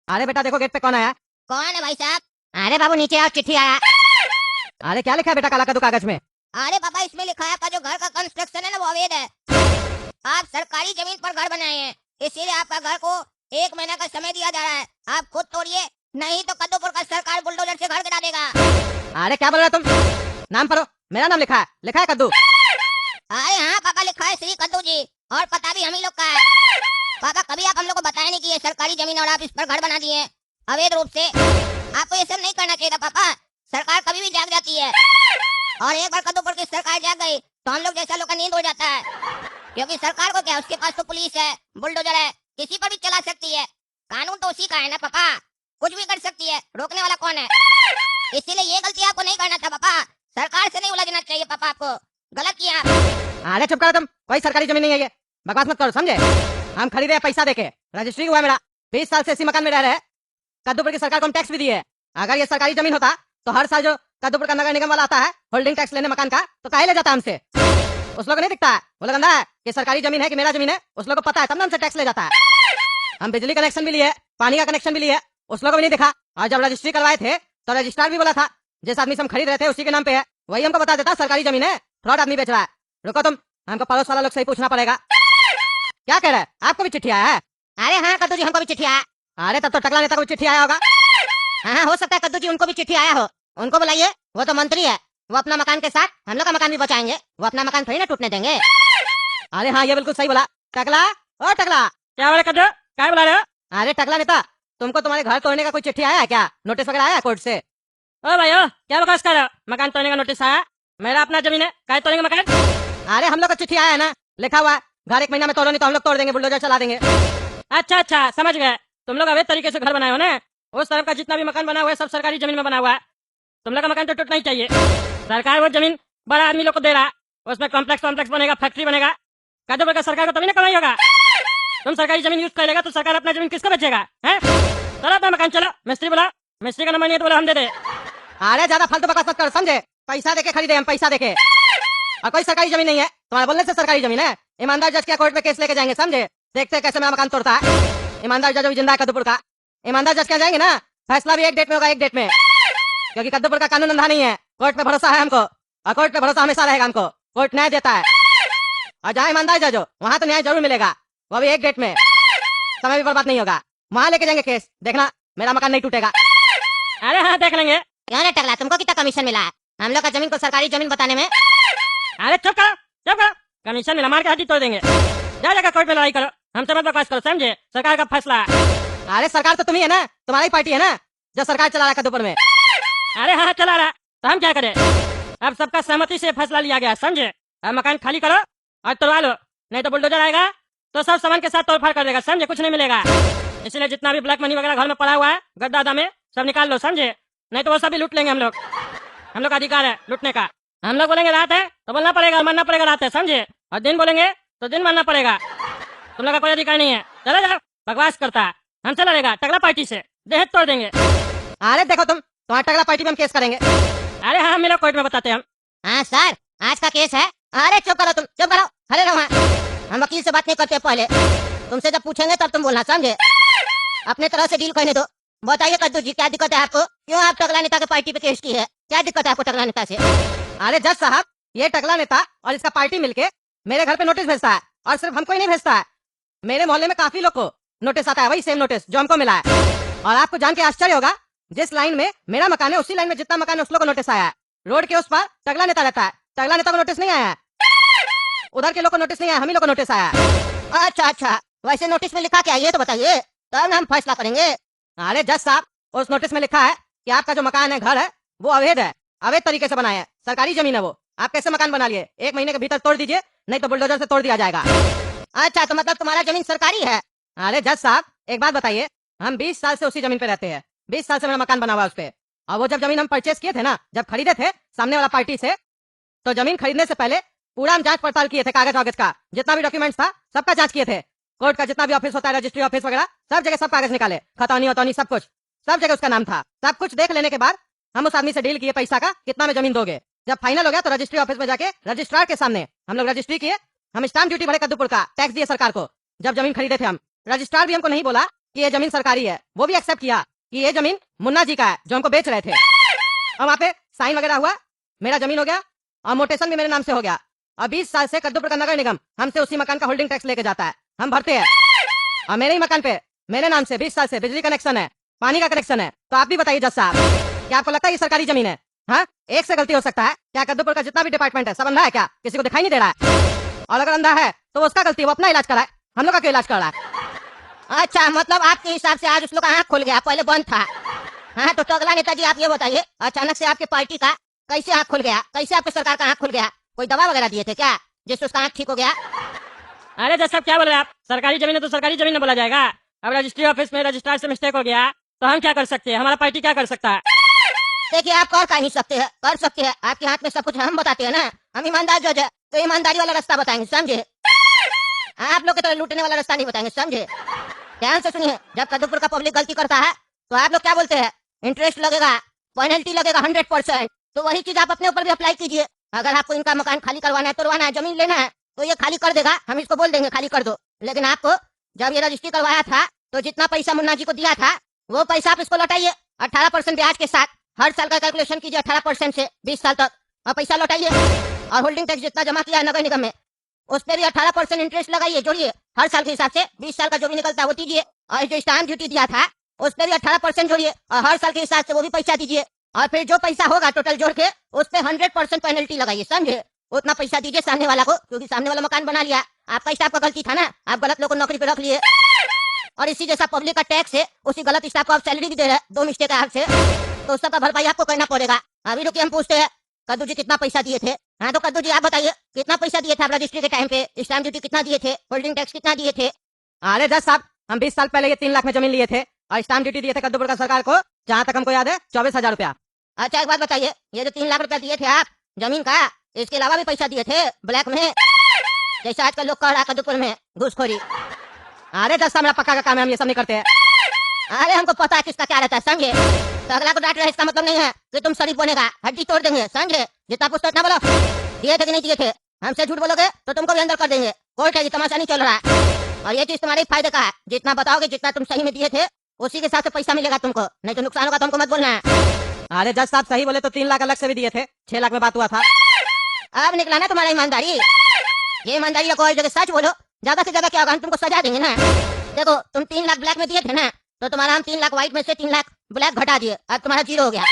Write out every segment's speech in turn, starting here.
अरे बेटा देखो गेट पे कौन आया। कौन है भाई साहब? अरे बाबू नीचे आओ, चिट्ठी आया। अरे क्या लिखा है बेटा काला कद्दू कागज में? अरे पापा इसमें लिखा है आपका जो घर का कंस्ट्रक्शन है ना वो अवैध है। आप सरकारी जमीन पर घर बनाए हैं, इसीलिए आपका घर को 1 महीना का समय दिया जा रहा है। आप खुद तोड़िए, नहीं तो कद्दूपुर का सरकार बुलडोजर से घर गिरा देगा। अरे क्या बोल रहे हो तुम? नाम पढ़ो, मेरा नाम लिखा है कद्दू। अरे हाँ पापा, लिखा है श्री कद्दू जी, और पता भी हम ही लोग का है। पापा कभी आप हम लोग को बताया नहीं कि ये सरकारी जमीन और आप इस पर घर बना दिए हैं अवैध रूप से। आपको ये सब नहीं करना चाहिए था पापा। सरकार कभी भी जाग जाती है, और एक बार कद्दूपुर की सरकार जाग गई तो हम लोग जैसा लोग का नींद हो जाता है। क्योंकि सरकार को क्या, उसके पास तो पुलिस है, बुलडोजर है, किसी पर भी चला सकती है। कानून तो उसी का है ना पापा, कुछ भी कर सकती है, रोकने वाला कौन है? इसीलिए ये गलती आपको नहीं करना था पापा। सरकार से नहीं उलझना चाहिए पापा, आपको गलत किया। अरे चुप करो तुम, कोई सरकारी जमीन नहीं है ये, बकवास मत करो समझे। हम खरीदे हैं पैसा देके, रजिस्ट्री हुआ है मेरा, 20 साल से इसी मकान में रह रहे हैं। कद्दूपुर की सरकार को हम टैक्स भी दिए है। अगर ये सरकारी जमीन होता तो हर साल जो कद्दूपुर का नगर निगम वाला आता है होल्डिंग टैक्स लेने मकान का, तो काहे ले जाता हमसे? उस लोग को नहीं दिखता है, वो लोग अंधा है कि सरकारी जमीन है कि मेरा जमीन है, उस लोग को पता है तब ना हमसे टैक्स ले जाता है। हम बिजली कनेक्शन भी लिए, पानी का कनेक्शन भी लिए, उस लोग को भी नहीं दिखा। और जब रजिस्ट्री करवाए थे तो रजिस्ट्रार भी बोला था जिस आदमी से हम खरीद रहे थे उसी के नाम पे है, वही हमको बता देता सरकारी जमीन है, फ्रॉड आदमी बेच रहा है। रुको तुम, हमको पड़ोस वाला लोग से ही पूछना पड़ेगा। क्या कह रहे हैं, आपको भी चिट्ठी आया है? अरे हाँ कद्दू जी, हमको भी चिट्ठी आया। अरे तब तो टकला नेता को भी चिट्ठी आया होगा। हाँ हो सकता है कद्दू जी उनको भी चिट्ठी आया हो। उनको बुलाइए, वो तो मंत्री है, वो अपना मकान के साथ हम लोग का मकान भी बचाएंगे, वो अपना मकान थोड़ी ना टूटने देंगे। अरे हाँ ये बिल्कुल सही बोला। टकला, ओ टकला, क्या बोले कद्दू, क्या बुला रहे हो? अरे टकला नेता, तुमको तुम्हारे घर तोड़ने का कोई चिट्ठी आया है क्या? नोटिस वगैरह आया है कोर्ट से? ओ भाई ओ, क्या बकवास कर रहे हो? मकान तोड़ने का नोटिस आया? मेरा अपना जमीन है, क्या तोड़ेंगे मकान? अरे हम लोग को चिट्ठी आया है ना, लिखा हुआ है घर 1 महीना में तोड़ो नहीं तो हम लोग तोड़ देंगे, बुलडोजर चला देंगे। अच्छा अच्छा समझ गए, तुम लोग अवैध तरीके से घर बनाए हो ना। उस तरफ का जितना भी मकान बना हुआ है सब सरकारी जमीन में बना हुआ है। तुम लोग का मकान तो टूटना ही चाहिए। सरकार वो जमीन बड़ा आदमी लोग को दे रहा है, उसमें कॉम्प्लेक्स बनेगा, फैक्ट्री बनेगा, कद्दूपुर का सरकार को तभी ना कमाई होगा। तुम सरकारी जमीन यूज करेगा तो सरकार अपना जमीन किसको बेचेगा? है चलो अपना मकान चलो, मिस्त्री बुलाओ, मिस्त्री का नंबर नहीं है तो बोला हम दे दे। अरे ज्यादा फालतू बकवास मत कर समझे, पैसा देके खरीदे हम, पैसा देके। और कोई सरकारी जमीन नहीं है, तुम्हारे बोलने से सरकारी जमीन है। ईमानदार जज के कोर्ट में केस लेके जाएंगे समझे, देखते हैं कैसे मेरा मकान तोड़ता है। ईमानदार जज अभी जिंदा है कद्दूपुर का, ईमानदार जज क्या जाएंगे ना, फैसला भी एक डेट में होगा, एक डेट में। क्योंकि कद्दूपुर का कानून अंधा नहीं है, कोर्ट पे भरोसा है हमको, और कोर्ट पे भरोसा हमेशा रहेगा हमको। कोर्ट न्याय देता है, और जहाँ ईमानदार जज हो वहाँ तो न्याय जरूर मिलेगा, वो भी एक डेट में। समय भी बर्बाद नहीं होगा, वहाँ लेके जाएंगे केस, देखना मेरा मकान नहीं टूटेगा। अरे हाँ देख लेंगे। क्यों ना टकला, तुमको कितना कमीशन मिला है हम लोग का जमीन को सरकारी जमीन बताने में? अरे चुप करो, कमीशन मिला मार के हड्डी तोड़ देंगे। जाकर कोर्ट में लड़ाई करो, हमसे मत बकवास करो समझे, सरकार का फैसला है। अरे सरकार तो तुम ही है ना, तुम्हारी पार्टी है ना जो सरकार चला रहा है कद्दूपुर में। अरे हाँ चला रहा, तो हम क्या करें? अब सबका सहमति से फैसला लिया गया समझे। अब मकान खाली करो और तोड़वा लो, नहीं तो बुलडोजर आएगा तो सब सामान के साथ तोड़फाड़ कर देगा समझे, कुछ नहीं मिलेगा। इसलिए जितना भी ब्लैक मनी वगैरह घर में पड़ा हुआ है गद्दा में सब निकाल लो समझे, नहीं तो वो सब भी लूट लेंगे हम लोग। हम लोग का अधिकार है लूटने का। हम लोग बोलेंगे रात है तो बोलना पड़ेगा, मरना पड़ेगा रात है समझे, और दिन बोलेंगे तो दिन मरना पड़ेगा। तुम लोग का कोई अधिकार नहीं है, चलो जाओ, बकवास करता है, हमसे लड़ेगा टकला पार्टी से, देह तोड़ देंगे। अरे देखो तुम, तुम्हारा टकला पार्टी में हम केस करेंगे। अरे हाँ हम लोग कोर्ट में बताते हैं हम। हाँ सर, आज का केस है। अरे चुप करो तुम, चुप करो, खड़े रहो वहाँ। हम वकील से बात नहीं करते, पहले तुमसे जब पूछेंगे तब तुम बोलना समझे, अपने तरह से डील करने दो। बताइए कद्दू जी क्या दिक्कत है आपको, क्यों आप टकला नेता के पार्टी पे केस की है, क्या दिक्कत है आपको टकला नेता से? अरे जज साहब, ये टकला नेता और इसका पार्टी मिलके मेरे घर पे नोटिस भेजता है, और सिर्फ हमको ही नहीं भेजता है, मेरे मोहल्ले में काफी लोग को नोटिस आता है, वही सेम नोटिस जो हमको मिला है। और आपको जान के आश्चर्य होगा, जिस लाइन में मेरा मकान है उसी लाइन में जितना मकान है उस लोग को नोटिस आया है। रोड के उस पार टकला नेता रहता है, टकला नेता को नोटिस नहीं आया है, उधर के लोग को नोटिस नहीं आया, हम ही लोग को नोटिस आया है। अच्छा अच्छा, वैसे नोटिस में लिखा क्या है ये तो बताइए, तब हम फैसला करेंगे। अरे जज साहब, उस नोटिस में लिखा है कि आपका जो मकान है, घर है, वो अवैध है, अवैध तरीके से बनाया है, सरकारी जमीन है वो, आप कैसे मकान बना लिए? 1 महीने के भीतर तोड़ दीजिए, नहीं तो बुलडोजर से तोड़ दिया जाएगा। अच्छा तो मतलब तुम्हारा जमीन सरकारी है? अरे जज साहब एक बात बताइए, हम 20 साल से उसी जमीन पे रहते हैं, 20 साल से मेरा मकान बना हुआ है उस पे। और वो जब जमीन हम परचेस किए थे ना, जब खरीदे थे सामने वाला पार्टी से, तो जमीन खरीदने से पहले पूरा हम जांच पड़ताल किए थे, कागज वागज का जितना भी डॉक्यूमेंट्स था सबका जांच किए थे। कोर्ट का जितना भी ऑफिस होता है, रजिस्ट्री ऑफिस वगैरह, सब जगह सब कागज निकाले, खतौनी वतौनी सब कुछ, सब जगह उसका नाम था। सब कुछ देख लेने के बाद हम उस आदमी से डील किए पैसा का, कितना में जमीन दोगे। जब फाइनल हो गया तो रजिस्ट्री ऑफिस में जाके रजिस्ट्रार के सामने हम लोग रजिस्ट्री किए, हम स्टाम्प ड्यूटी भरे कद्दूपुर का, टैक्स दिए सरकार को। जब जमीन खरीदे थे हम, रजिस्ट्रार भी हमको नहीं बोला कि ये जमीन सरकारी है, वो भी एक्सेप्ट किया कि ये जमीन मुन्ना जी का है जो हमको बेच रहे थे। और वहाँ पे साइन वगैरह हुआ, मेरा जमीन हो गया और मोटेशन भी मेरे नाम से हो गया। और 20 साल से कद्दूपुर का नगर निगम हमसे उसी मकान का होल्डिंग टैक्स लेके जाता है, हम भरते हैं। और मेरे ही मकान पे मेरे नाम से 20 साल से बिजली कनेक्शन है, पानी का कनेक्शन है। तो आप भी बताइए जज साहब, क्या आपको लगता है ये सरकारी जमीन है? हाँ, एक से गलती हो सकता है क्या? कद्दूपुर का जितना भी डिपार्टमेंट है सब अंधा है क्या? किसी को दिखाई नहीं दे रहा है? और अगर अंधा है तो उसका गलती, वो अपना इलाज कराए, हम लोग का क्यों इलाज कर रहा है? अच्छा, मतलब आपके हिसाब से आज उस लोग का आँख खुल गया, पहले बंद था। हाँ, तो टगला नेताजी आप ये बताइए, अचानक से आपके पार्टी का कैसे आँख खुल गया? कैसे आपके सरकार का आँख खुल गया? कोई दवा वगैरह दिए थे क्या जिससे उसका आँख ठीक हो गया? अरे जज साहब क्या बोल रहे हैं आप? सरकारी जमीन है तो सरकारी जमीन में बोला जाएगा। अब रजिस्ट्री ऑफिस में रजिस्ट्रार से मिस्टेक हो गया तो हम क्या कर सकते हैं? हमारा पार्टी क्या कर सकता है? देखिए, आप कर नहीं सकते हैं, कर सकते हैं, आपके हाथ में सब कुछ है, हम बताते हैं ना, हम ईमानदार जज है, तो ईमानदारी वाला रास्ता बताएंगे, समझे? आप लोग की तरह लूटने वाला रास्ता नहीं बताएंगे, समझे? ध्यान से सुनिए, जब कद्दूपुर का पब्लिक गलती करता है तो आप लोग क्या बोलते हैं? इंटरेस्ट लगेगा, पेनल्टी लगेगा 100%। तो वही चीज आप अपने ऊपर भी अप्लाई कीजिए। अगर आपको इनका मकान खाली करवाना है, तोड़वाना है, जमीन लेना है, तो ये खाली कर देगा, हम इसको बोल देंगे खाली कर दो। लेकिन आपको जब ये रजिस्ट्री करवाया था तो जितना पैसा मुन्ना जी को दिया था वो पैसा आप इसको लौटाइए 18% ब्याज के साथ। हर साल का कैलकुलेशन कीजिए 18% से 20 साल तक, और पैसा लौटाइए। और होल्डिंग टैक्स जितना जमा किया है नगर निगम में, उस पर भी 18% इंटरेस्ट लगाइए, जोड़िए हर साल के हिसाब से। 20 साल का जो भी निकलता है वो दीजिए। और जो स्टाम्प ड्यूटी दिया था उस पर भी 18% जोड़िए, और हर साल के हिसाब से वो भी पैसा दीजिए। और फिर जो पैसा होगा टोटल जोड़ के उस पर 100% पेनल्टी लगाइए, समझे? उतना पैसा दीजिए सामने वाला को, क्योंकि सामने वाला मकान बना लिया, आपका स्टाफ का गलती था ना, आप गलत लोग को नौकरी पे रख लिए। और इसी जैसा पब्लिक का टैक्स है, उसी गलत स्टाफ को आप सैलरी भी दे रहे हैं, 2 मिस्टेक है आपसे, तो उस सबका भरपाई आपको करना पड़ेगा। अभी रुकिए, हम पूछते हैं कद्दू जी कितना पैसा दिए थे? हाँ, तो कद्दू जी आप बताइए कितना पैसा दिए थे आप रजिस्ट्री के टाइम पे? स्टाम्प ड्यूटी कितना दिए थे? होल्डिंग टैक्स कितना दिए थे? अरे जज साहब, हम 20 साल पहले ये 3 लाख में जमीन लिए थे और स्टाम्प ड्यूटी दिए थे कद्दूपुर का सरकार को, जहाँ तक हमको याद है 24,000 रुपया। अच्छा, एक बात बताइए, ये जो 3 लाख रुपया दिए थे आप जमीन का, इसके अलावा भी पैसा दिए थे ब्लैक में, जैसे आजकल लोग कर रहा है कद्दूपुर में घूसखोरी? अरे जज साहब, मेरा पक्का का काम है, हम ये सब नहीं करते हैं। अरे हमको पता है किसका क्या रहता है, समझे? तो अगला को डांट रहे इसका मतलब नहीं है कि तुम शरीफ बनेगा, हड्डी तोड़ देंगे, समझे? जितना पूछते उतना बोलो, दिए थे कि नहीं दिए थे? हमसे झूठ बोलोगे तो तुमको भी अंदर कर देंगे। कोर्ट है, ये तमाशा नहीं चल रहा है। और ये चीज तुम्हारे फायदे का है, जितना बताओगे, जितना तुम सही में दिए थे उसी के हिसाब से पैसा मिलेगा तुमको, नहीं तो नुकसान होगा, तुमको मत बोलना है। अरे जज साहब, सही बोले तो 3 लाख अलग से भी दिए थे, 6 लाख में बात हुआ था। अब निकला ना तुम्हारा ईमानदारी। ये ईमानदारी को जगह सच बोलो, ज्यादा से ज्यादा क्या होगा, हम तुमको सजा देंगे ना। देखो, तुम 3 लाख ब्लैक में दिए थे ना, तो तुम्हारा हम 3 लाख व्हाइट में से 3 लाख ब्लैक घटा दिए, अब तुम्हारा 0 हो गया।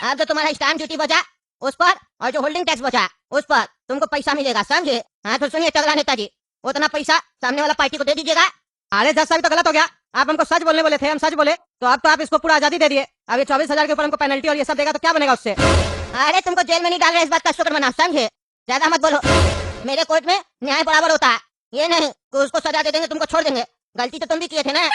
अब जो तुम्हारा स्टाम्प ड्यूटी बचा उस पर, और जो होल्डिंग टैक्स बचा उस पर तुमको पैसा मिलेगा, समझे? हाँ, तो सुनिए टगला नेताजी, उतना पैसा सामने वाला पार्टी को दे दीजिएगा। अरे जज साहब, तो गलत हो गया, आप हमको सच बोलने बोले थे, हम सच बोले, तो अब तो आप इसको पूरा आजादी दे दिए। अब ये 24,000 के ऊपर हमको पेनल्टी और ये सब देगा तो क्या बनेगा उससे? अरे तुमको जेल में नहीं डाल रहे, इस बात का शुक्र मनाओ, समझे? ज्यादा मत बोलो, मेरे कोर्ट में न्याय बराबर होता है, ये नहीं कि उसको सजा दे देंगे, तुमको छोड़ देंगे। गलती तो तुम भी किए थे ना।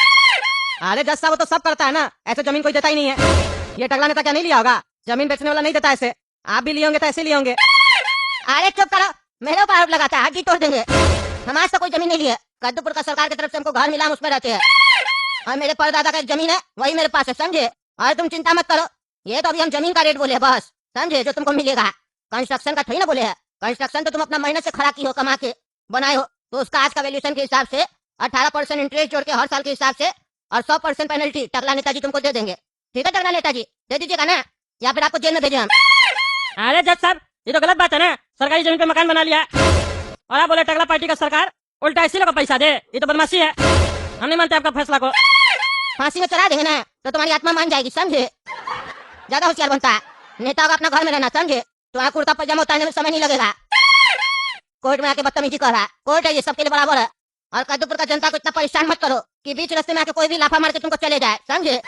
अरे जज साहब, वो तो सब करता है ना, ऐसे जमीन कोई देता ही नहीं है। ये टगला नेता क्या नहीं लिया होगा? जमीन बेचने वाला नहीं देता ऐसे, आप भी लिए होंगे तो ऐसे लिए होंगे। अरे चुप करो, मेरे ऊपर आरोप लगाता है, हड्डी तोड़ देंगे। हमारे से कोई जमीन नहीं ली है, कद्दूपुर का सरकार की तरफ से हमको घर मिला, हम उसमें रहते हैं, और मेरे परदादा का एक जमीन है, वही मेरे पास है, समझे? और तुम चिंता मत करो, ये तो अभी हम जमीन का रेट बोले बस, समझे? जो तुमको मिलेगा कंस्ट्रक्शन का थोड़ी ना बोले है। कंस्ट्रक्शन तो तुम अपना मेहनत से खड़ा की हो, कमा के बनाए हो, तो उसका आज का वैल्यूएशन के हिसाब से 18% इंटरेस्ट जोड़ के हर साल के हिसाब से, और 100% पेनल्टी टगला नेताजी तुमको दे देंगे। ठीक है टगला नेताजी, दे दीजिएगा ना, या फिर आपको जेल में भेजे हम? अरे जज साहब, ये तो गलत बात है ना, सरकारी जमीन पे मकान बना लिया और आप बोले टगला पार्टी का सरकार उल्टा इसी लोग को पैसा दे, ये तो बदमाशी है। हम नहीं मानते आपका फैसला को। फांसी में चढ़ा देंगे ना तो तुम्हारी आत्मा मान जाएगी, समझे? ज्यादा होशियार बनता है, नेता होगा अपना घर में रहना, समझे? तुम्हारा कुर्ता पजामा उतारने में समय नहीं लगेगा। कोर्ट में आके बदतमीजी कर रहा है, कोर्ट है ये, सबके लिए बराबर है। और कद्दूपुर का जनता को इतना परेशान मत करो कि बीच रास्ते में आके कोई भी लाफा मार के तुमको चले जाए, समझे?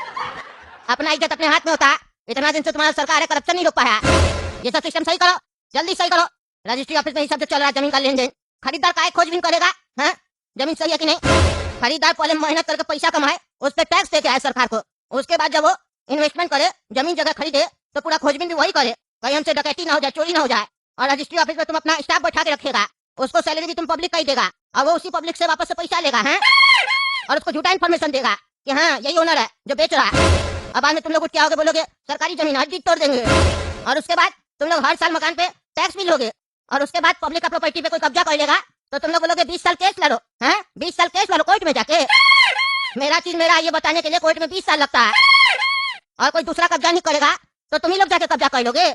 अपना इज्जत अपने हाथ में होता है। इतना दिन से तुम्हारा सरकार है, करप्शन नहीं रोक पाया। ये सब सिस्टम सही करो, जल्दी सही करो। रजिस्ट्री ऑफिस में ही सब जो चल रहा है जमीन का लेन देन, खरीदार का खोजबीन करेगा, हाँ जमीन सही है कि नहीं। खरीदार पहले मेहनत करके पैसा कमाए, उस पर टैक्स दे के आए सरकार को, उसके बाद जब वो इन्वेस्टमेंट करे, जमीन जगह खरीदे, तो पूरा खोजबीन भी वही करे, कहीं हमसे डकैती ना हो जाए, चोरी ना हो जाए। और रजिस्ट्री ऑफिस में तुम अपना स्टाफ बैठा के रखेगा, उसको सैलरी भी तुम पब्लिक का ही देगा, और वो उसी पब्लिक से वापस से पैसा लेगा, हैं? और उसको झूठा इन्फॉर्मेशन देगा कि हाँ यही ओनर है जो बेच रहा है। अब बाद में तुम लोग उठ के आओगे, बोलोगे सरकारी जमीन हड्डी तोड़ देंगे, और उसके बाद तुम लोग हर साल मकान पे टैक्स भी लोगे, और उसके बाद पब्लिक का प्रॉपर्टी पे कोई कब्जा कर लेगा तो तुम लोग बोलोगे 20 साल केस लड़ो, हैं? 20 साल केस लड़ो कोर्ट में जाके। मेरा चीज मेरा ये बताने के लिए कोर्ट में 20 साल लगता है, और कोई दूसरा कब्जा नहीं करेगा तो तुम ही लोग जाके कब्जा कर लोगे।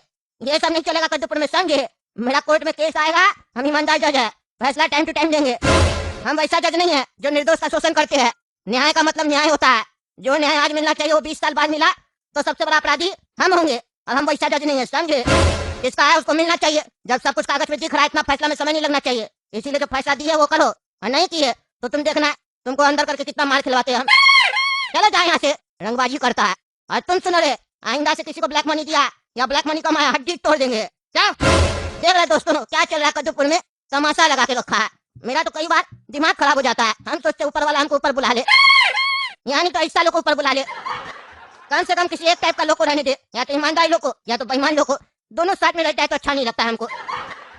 ये सब नहीं चलेगा कद्दूपुर में, समझे? मेरा कोर्ट में केस आएगा, हम ईमानदार जज है, फैसला टाइम टू टाइम देंगे। हम वैसा जज नहीं है जो निर्दोष का शोषण करते हैं। न्याय का मतलब न्याय होता है, जो न्याय आज मिलना चाहिए वो 20 साल बाद मिला तो सबसे बड़ा अपराधी हम होंगे, और हम वैसा जज नहीं है, समझे? इसका है उसको मिलना चाहिए। जब सब कुछ कागज में दिख रहा है, इतना फैसला में समय नहीं लगना चाहिए। इसीलिए जो फैसला दिया वो करो, और नहीं किए तो तुम देखना तुमको अंदर करके कितना मार खिलवाते हैं हम। चलो जाए यहाँ से, रंगबाजी करता है। और तुम सुनो रे, आइंदा से किसी को ब्लैक मनी दिया या ब्लैक मनी कमाया, हड्डी तोड़ देंगे। क्या देख रहे दोस्तों क्या चल रहा है कद्दूपुर में? तमाशा लगा के रखा है। मेरा तो कई बार दिमाग खराब हो जाता है। हम सोचते ऊपर वाला हमको ऊपर बुला ले, यानी तो ऐसा लोग को ऊपर बुला ले। कम से कम किसी एक टाइप का लोग को रहने दे, या तो ईमानदार लोग को या तो बेईमान लोग को। दोनों साथ में रहता है तो अच्छा नहीं लगता है हमको।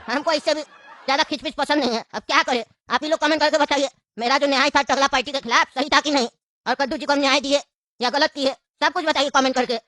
हमको इससे भी ज्यादा खिचपिच पसंद नहीं है। अब क्या करे, आप ही लोग कमेंट करके बताइए मेरा जो न्याय था टगला पार्टी के खिलाफ सही था कि नहीं, और कद्दू जी को हम न्याय दिए या गलत किए, सब कुछ बताइए कमेंट करके।